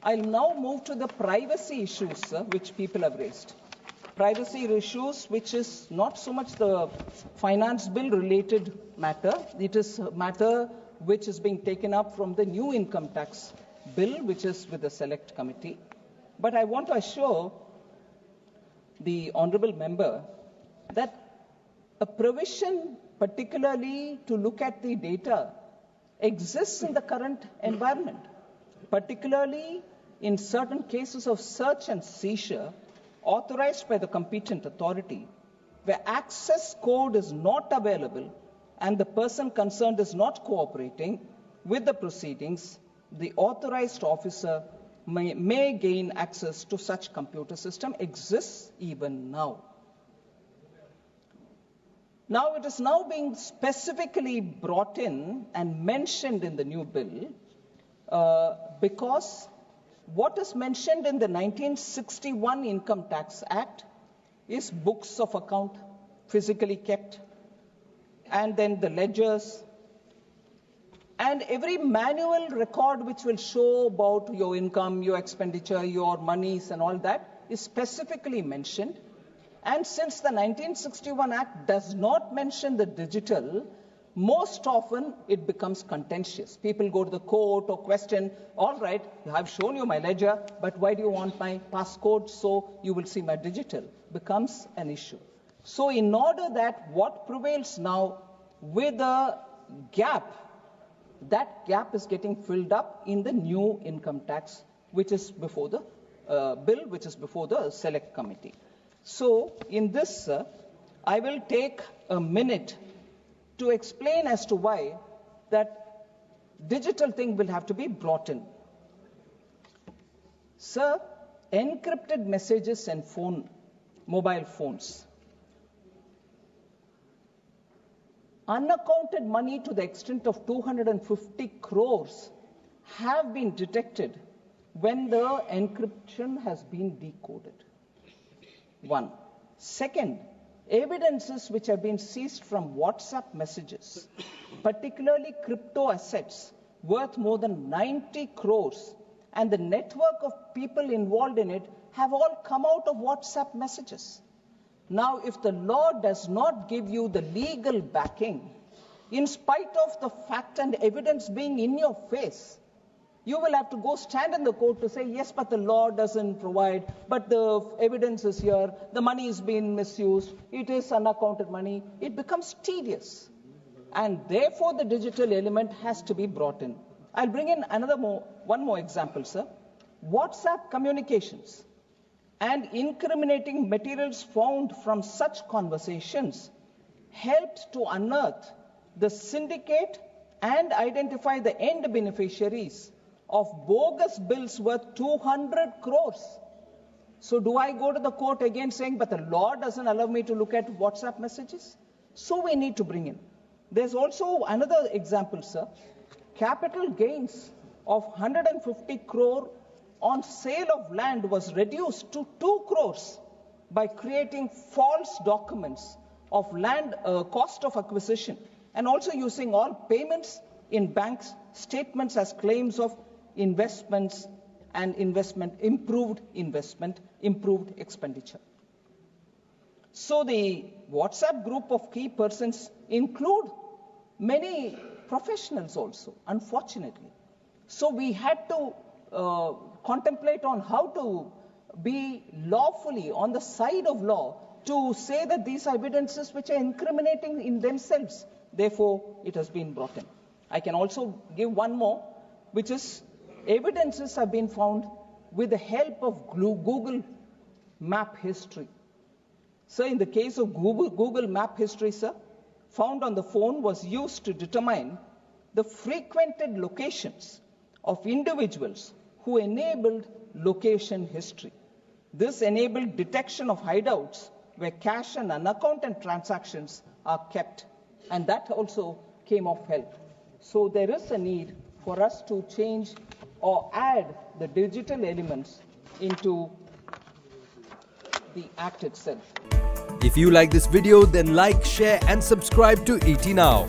I'll now move to the privacy issues which people have raised. Privacy issues, which is not so much the finance bill related matter. It is a matter which is being taken up from the new income tax bill, which is with the select committee. But I want to assure the honorable member that a provision particularly to look at the data exists in the current environment, particularly in certain cases of search and seizure authorized by the competent authority, where access code is not available and the person concerned is not cooperating with the proceedings, the authorized officer may gain access to such computer system, exists even now. Now it is now being specifically brought in and mentioned in the new bill because what is mentioned in the 1961 Income Tax Act is books of account physically kept, and then the ledgers, and every manual record which will show about your income, your expenditure, your monies and all that is specifically mentioned. And since the 1961 Act does not mention the digital, most often it becomes contentious. People go to the court or question, all right, I've shown you my ledger, but why do you want my passcode so you will see my digital? Becomes an issue. So in order that what prevails now with a gap, that gap is getting filled up in the new income tax, which is before the bill, which is before the select committee. So in this, I will take a minute to explain as to why that digital thing will have to be brought in. Sir, encrypted messages and mobile phones, unaccounted money to the extent of 250 crores have been detected when the encryption has been decoded. One. Second, evidences which have been seized from WhatsApp messages, particularly crypto assets worth more than 90 crores, and the network of people involved in it have all come out of WhatsApp messages. Now, if the law does not give you the legal backing, in spite of the fact and evidence being in your face, you will have to go stand in the court to say, yes, but the law doesn't provide, but the evidence is here, the money is being misused, it is unaccounted money. It becomes tedious. And therefore, the digital element has to be brought in. I'll bring in one more example, sir. WhatsApp communications and incriminating materials found from such conversations helped to unearth the syndicate and identify the end beneficiaries of bogus bills worth 200 crores. So do I go to the court again saying, but the law doesn't allow me to look at WhatsApp messages? So we need to bring in. There's also another example, sir. Capital gains of 150 crore on sale of land was reduced to 2 crores by creating false documents of land cost of acquisition, and also using all payments in bank statements as claims of investments and improved expenditure. So the WhatsApp group of key persons include many professionals also, unfortunately. So we had to contemplate on how to be lawfully on the side of law to say that these are evidences which are incriminating in themselves. Therefore, it has been brought in. I can also give one more, which is evidences have been found with the help of Google Map History. So in the case of Google Map History, sir, found on the phone was used to determine the frequented locations of individuals who enabled location history. This enabled detection of hideouts where cash and unaccounted transactions are kept, and that also came of help. So there is a need for us to change or add the digital elements into the Act itself. If you like this video, then like, share and subscribe to ET Now.